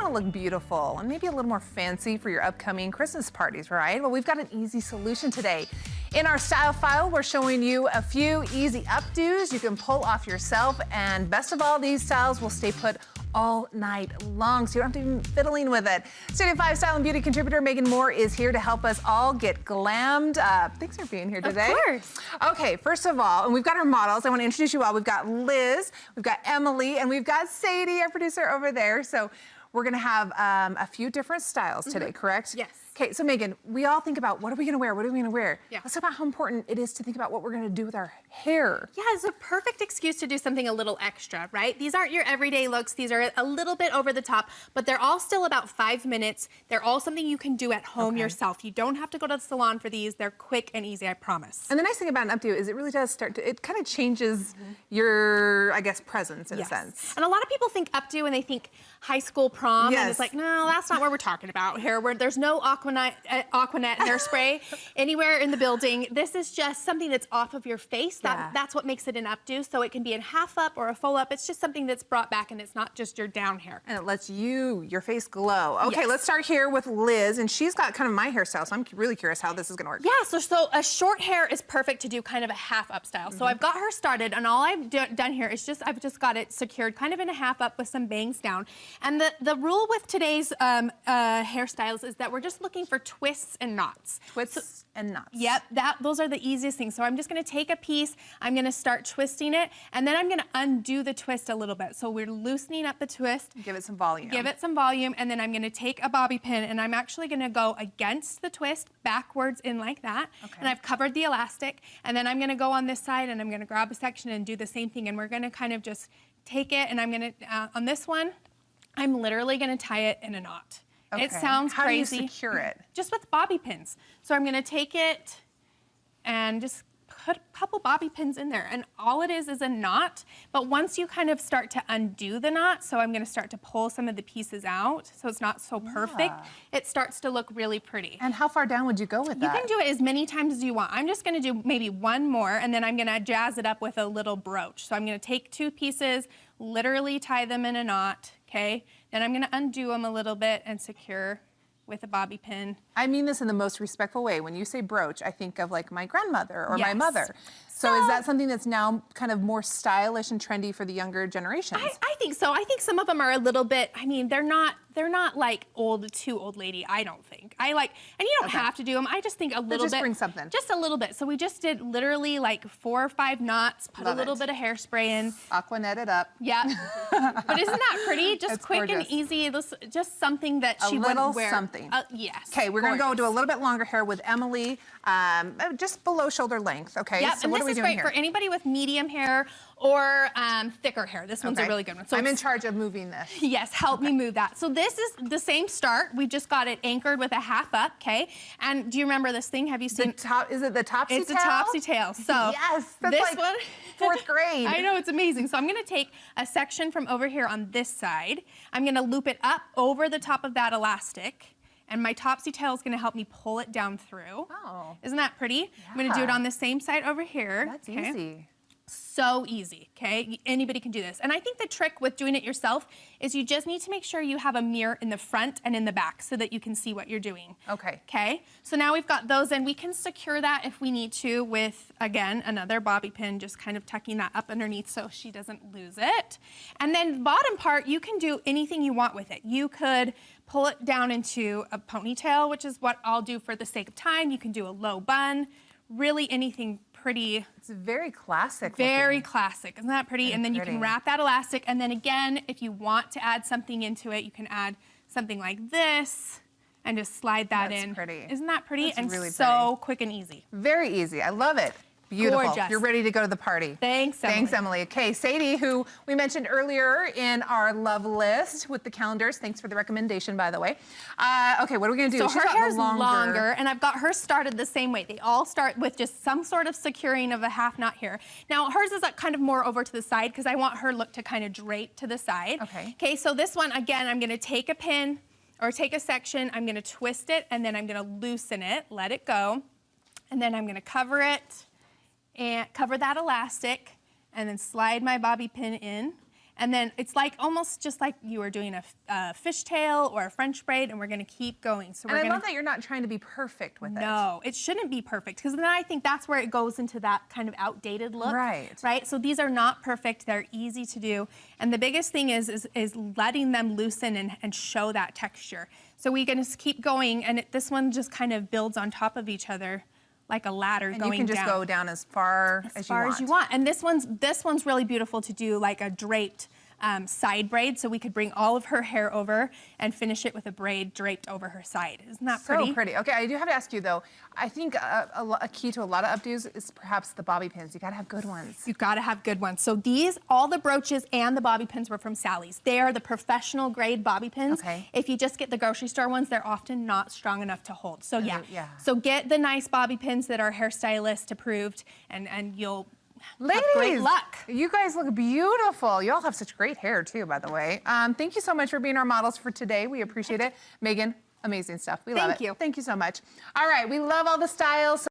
want to look beautiful and maybe a little more fancy for your upcoming Christmas parties, right? Well, we've got an easy solution today. In our style file, we're showing you a few easy updos you can pull off yourself, and best of all, these styles will stay put all night long, so you don't have to be fiddling with it. Studio 5 style and beauty contributor Megan Moore is here to help us all get glammed up. Thanks for being here today. Of course. Okay, first of all, and we've got our models. I want to introduce you all. We've got Liz, we've got Emily, and we've got Sadie, our producer over there. So we're gonna have a few different styles today, correct? Yes. Okay, so Megan, we all think about what are we gonna wear? What are we gonna wear? Yeah. Let's talk about how important it is to think about what we're gonna do with our hair. Yeah, it's a perfect excuse to do something a little extra, right? These aren't your everyday looks. These are a little bit over the top, but they're all still about 5 minutes. They're all something you can do at home yourself. You don't have to go to the salon for these. They're quick and easy, I promise. And the nice thing about an updo is it really does start to, it kind of changes your, I guess, presence in a sense. And a lot of people think updo and they think high school prom, and it's like, no, that's not what we're talking about here. There's no Aquanet hairspray anywhere in the building. This is just something that's off of your face. That's what makes it an updo. So it can be a half up or a full up. It's just something that's brought back, and it's not just your down hair. And it lets your face glow. Okay, let's start here with Liz, and she's got kind of my hairstyle, so I'm really curious how this is gonna work. Yeah, so a short hair is perfect to do kind of a half up style. So I've got her started, and all I've done here is I've just got it secured kind of in a half up with some bangs down. And the rule with today's hairstyles is that we're just looking for twists and knots. Twists and knots. Yep, those are the easiest things. So I'm just gonna take a piece, I'm gonna start twisting it, and then I'm gonna undo the twist a little bit. So we're loosening up the twist. Give it some volume. Give it some volume, and then I'm gonna take a bobby pin, and I'm actually gonna go against the twist, backwards in like that. Okay. And I've covered the elastic, and then I'm gonna go on this side, and I'm gonna grab a section and do the same thing, and we're gonna kind of just take it, and I'm gonna, on this one, I'm literally gonna tie it in a knot. Okay. It sounds crazy. How do you secure it? Just with bobby pins. So I'm gonna take it and just put a couple bobby pins in there, and all it is a knot, but once you kind of start to undo the knot, so I'm gonna start to pull some of the pieces out so it's not so perfect, it starts to look really pretty. And how far down would you go with that? You can do it as many times as you want. I'm just gonna do maybe one more, and then I'm gonna jazz it up with a little brooch. So I'm gonna take 2 pieces, literally tie them in a knot, okay? Then I'm gonna undo them a little bit and secure with a bobby pin. I mean this in the most respectful way. When you say brooch, I think of like my grandmother or my mother. So is that something that's now kind of more stylish and trendy for the younger generations? I think so. I think some of them are a little bit, I mean, they're not like too old lady, I don't think. And you don't have to do them. I just think a little bit. Just bring something. Just a little bit. So we just did literally like 4 or 5 knots, put a little bit of hairspray in. Aquanet it up. Yeah. But isn't that pretty? Just it's quick gorgeous. and easy. Just something that she would wear. Something. Yes. Okay, we're gonna go to a little bit longer hair with Emily, just below shoulder length, okay? Yep, so and what this are we is doing great here? for anybody with medium hair or thicker hair. This one's a really good one. So I'm in charge of moving this. Yes, help me move that. So this is the same start. We've just got it anchored with a half up, okay? And do you remember this thing? Have you seen? Is it the topsy tail? It's a topsy tail. So yes, that's this like one, 4th grade. I know, it's amazing. So I'm gonna take a section from over here on this side. I'm gonna loop it up over the top of that elastic, and my topsy tail is gonna help me pull it down through. Oh. Isn't that pretty? Yeah. I'm gonna do it on the same side over here. That's easy. So easy, okay? Anybody can do this. And I think the trick with doing it yourself is you just need to make sure you have a mirror in the front and in the back so that you can see what you're doing. Okay. Okay, so now we've got those, and we can secure that if we need to with, again, another bobby pin, just kind of tucking that up underneath so she doesn't lose it. And then the bottom part, you can do anything you want with it. You could pull it down into a ponytail, which is what I'll do for the sake of time. You can do a low bun, really anything pretty. It's very classic. Very classic. Isn't that pretty? And then you can wrap that elastic. And then again, if you want to add something into it, you can add something like this and just slide that in. That's pretty. Isn't that pretty? That's and really so quick and easy. Very easy. I love it. Beautiful. Gorgeous. You're ready to go to the party. Thanks, Emily. Thanks, Emily. Okay, Sadie, who we mentioned earlier in our love list with the calendars. Thanks for the recommendation, by the way. Okay, what are we gonna do? So She's her got hair's the longer, and I've got her started the same way. They all start with just some sort of securing of a half knot here. Now, hers is like kind of more over to the side because I want her look to kind of drape to the side. Okay. Okay, so this one, again, I'm gonna take a pin or take a section, I'm gonna twist it, and then I'm gonna loosen it, let it go, and then I'm gonna cover it, and cover that elastic, and then slide my bobby pin in, And then it's like almost just like you were doing a fishtail or a French braid, and we're gonna keep going. So and I love that you're not trying to be perfect with it. No, it shouldn't be perfect, because then I think that's where it goes into that kind of outdated look. Right. So these are not perfect. They're easy to do. And the biggest thing is letting them loosen and show that texture. So we're gonna keep going, and this one just kind of builds on top of each other like a ladder going down. And you can just go down as far as you want. And this one's really beautiful to do like a draped side braid, so we could bring all of her hair over and finish it with a braid draped over her side. Isn't that pretty? So pretty. Okay, I do have to ask you though, I think a key to a lot of updos is perhaps the bobby pins. You gotta have good ones. You gotta have good ones. So these, all the brooches and the bobby pins were from Sally's. They are the professional grade bobby pins. Okay. If you just get the grocery store ones, they're often not strong enough to hold. So yeah. So get the nice bobby pins that are hairstylist approved, and you'll Ladies, have great luck. You guys look beautiful. You all have such great hair too, by the way. Thank you so much for being our models for today. We appreciate it. Megan, amazing stuff. We love it. Thank you. Thank you so much. All right, we love all the styles.